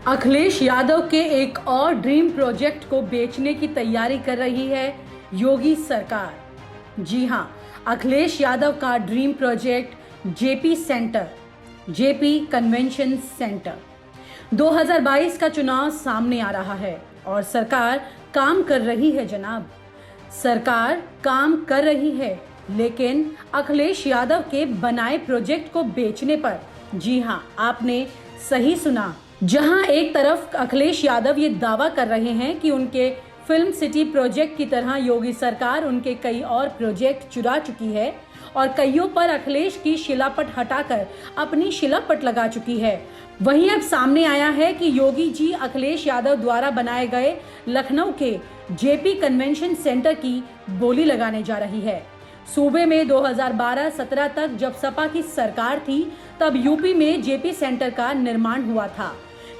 अखिलेश यादव के एक और ड्रीम प्रोजेक्ट को बेचने की तैयारी कर रही है योगी सरकार। जी हां, अखिलेश यादव का dream project JP centre, JP convention centre. 2022 का चुनाव सामने आ रहा है और सरकार काम कर रही है जनाब, सरकार काम कर रही है, लेकिन अखिलेश यादव के बनाए प्रोजेक्ट को बेचने पर, जी हां, आपने सही सुना, जहां एक तरफ अखिलेश यादव ये दावा कर रहे हैं कि उनके फिल्म सिटी प्रोजेक्ट की तरह योगी सरकार उनके कई और प्रोजेक्ट चुरा चुकी है और कईयों पर अखिलेश की शिलापट हटाकर अपनी शिलापट लगा चुकी है। वहीं अब सामने आया है कि योगी जी अखिलेश यादव द्वारा बनाए गए लखनऊ के जेपी कन्वेंशन सेंटर की बोली लगाने जा रही है। सूबे में 2012-17 तक जब सपा की सरकार थी, तब यूपी में जेपी सेंटर का निर्माण हुआ था।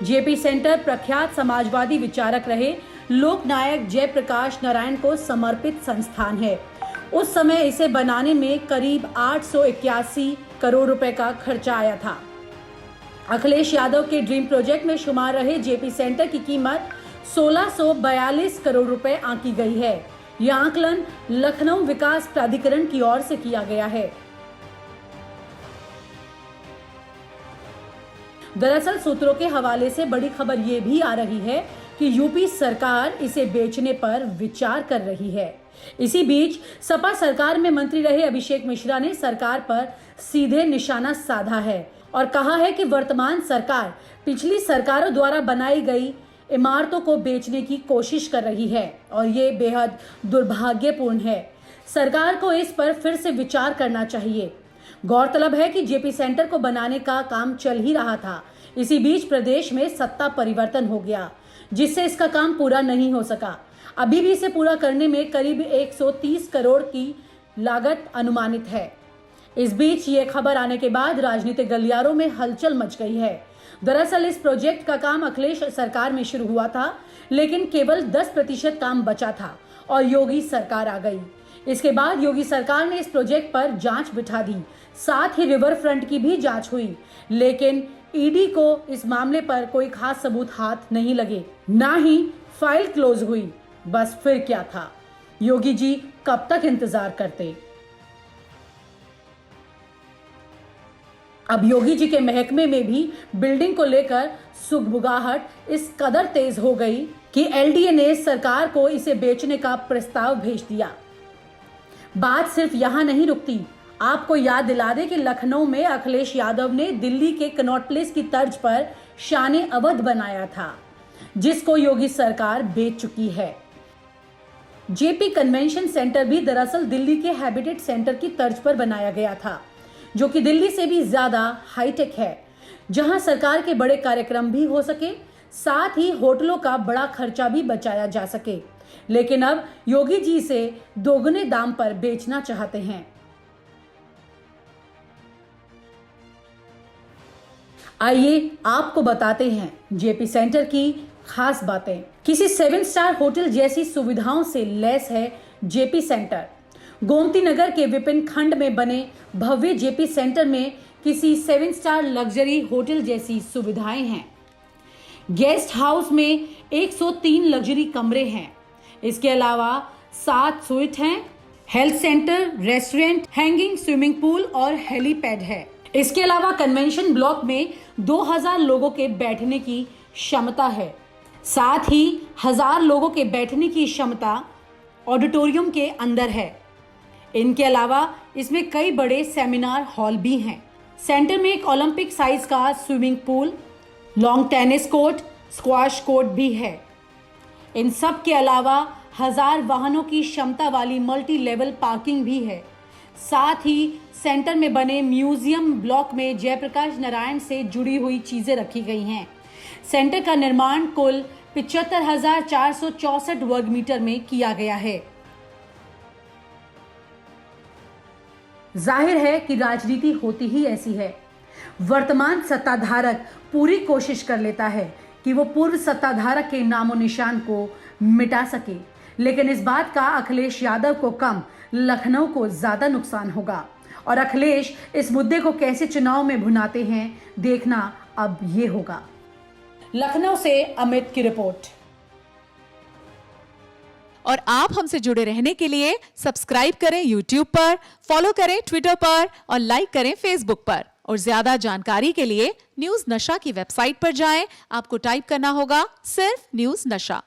जेपी सेंटर प्रख्यात समाजवादी विचारक रहे लोकनायक जयप्रकाश नारायण को समर्पित संस्थान है। उस समय इसे बनाने में करीब 881 करोड़ रुपए का खर्चा आया था। अखिलेश यादव के ड्रीम प्रोजेक्ट में शुमार रहे जेपी सेंटर की कीमत 1642 करोड़ रुपए आंकी गई है। यह आकलन लखनऊ विकास प्राधिकरण की ओर से किया गया है। दरअसल सूत्रों के हवाले से बड़ी खबर यह भी आ रही है कि यूपी सरकार इसे बेचने पर विचार कर रही है। इसी बीच सपा सरकार में मंत्री रहे अभिषेक मिश्रा ने सरकार पर सीधे निशाना साधा है और कहा है कि वर्तमान सरकार पिछली सरकारों द्वारा बनाई गई इमारतों को बेचने की कोशिश कर रही है और ये बेहद दुर्भाग्यपूर्ण है। सरकार को इस पर फिर से विचार करना चाहिए। गौरतलब है कि जेपी सेंटर को बनाने का काम चल ही रहा था। इसी बीच प्रदेश में सत्ता परिवर्तन हो गया, जिससे इसका काम पूरा नहीं हो सका। अभी भी इसे पूरा करने में करीब 130 करोड़ की लागत अनुमानित है। इस बीच ये खबर आने के बाद राजनीतिक गलियारों में हलचल मच गई है। दरअसल इस प्रोजेक्ट का काम अखिलेश सरकार में शुरू हुआ था, लेकिन केवल 10% काम बचा था और योगी सरकार आ गई। इसके बाद योगी सरकार ने इस प्रोजेक्ट पर जांच बिठा दी, साथ ही रिवर फ्रंट की भी जांच हुई, लेकिन ईडी को इस मामले पर कोई खास सबूत हाथ नहीं लगे, ना ही फाइल क्लोज हुई। बस फिर क्या था, योगी जी कब तक इंतजार करते। अब योगी जी के महकमे में भी बिल्डिंग को लेकर सुगबुगाहट इस कदर तेज हो गई कि एलडीए ने सरकार को इसे बेचने का प्रस्ताव भेज दिया। बात सिर्फ यहां नहीं रुकती। आपको याद दिला दे कि लखनऊ में अखिलेश यादव ने दिल्ली के कनॉट प्लेस की तर्ज पर शान अवध बनाया था, जिसको योगी सरकार बेच चुकी है। जेपी कन्वेंशन सेंटर भी दरअसल दिल्ली के हैबिटेट सेंटर की तर्ज पर बनाया गया था, जो कि दिल्ली से भी ज्यादा हाईटेक है, जहां सरकार के बड़े कार्यक्रम भी हो सके, साथ ही होटलों का बड़ा खर्चा भी बचाया जा सके। लेकिन अब योगी जी इसे दोगुने दाम पर बेचना चाहते हैं। आइए आपको बताते हैं जेपी सेंटर की खास बातें। किसी 7 स्टार होटल जैसी सुविधाओं से लैस है जेपी सेंटर। गोमती नगर के विपिन खंड में बने भव्य जेपी सेंटर में किसी 7 स्टार लग्जरी होटल जैसी सुविधाएं हैं। गेस्ट हाउस में 103 लग्जरी कमरे हैं। इसके अलावा 7 स्वीट हैं, health centre, restaurant, hanging swimming pool और हेलीपैड है। इसके अलावा कन्वेंशन ब्लॉक में 2000 लोगों के बैठने की क्षमता है। साथ ही 1000 लोगों के बैठने की क्षमता ऑडिटोरियम के अंदर है। इनके अलावा इसमें कई बड़े सेमिनार हॉल भी हैं। सेंटर में एक ओलंपिक साइज का swimming pool, long tennis court, squash court भी है। इन सब के अलावा 1000 वाहनों की क्षमता वाली मल्टी लेवल पार्किंग भी है। साथ ही सेंटर में बने म्यूजियम ब्लॉक में जयप्रकाश नारायण से जुड़ी हुई चीजें रखी गई हैं। सेंटर का निर्माण कुल 75,464 वर्ग मीटर में किया गया है। जाहिर है कि राजनीति होती ही ऐसी है। वर्तमान सत्ताधारक पूरी कोशिश कर लेता है कि वो पूर्व सत्ताधारक के नामो निशान को मिटा सके, लेकिन इस बात का अखिलेश यादव को कम, लखनऊ को ज्यादा नुकसान होगा और अखिलेश इस मुद्दे को कैसे चुनाव में भुनाते हैं, देखना अब ये होगा। लखनऊ से अमित की रिपोर्ट। और आप हमसे जुड़े रहने के लिए सब्सक्राइब करें YouTube पर, फॉलो करें Twitter पर और लाइक करें Facebook पर। और ज्यादा जानकारी के लिए न्यूज नशा की वेबसाइट पर जाएं। आपको टाइप करना होगा सिर्फ न्यूज नशा।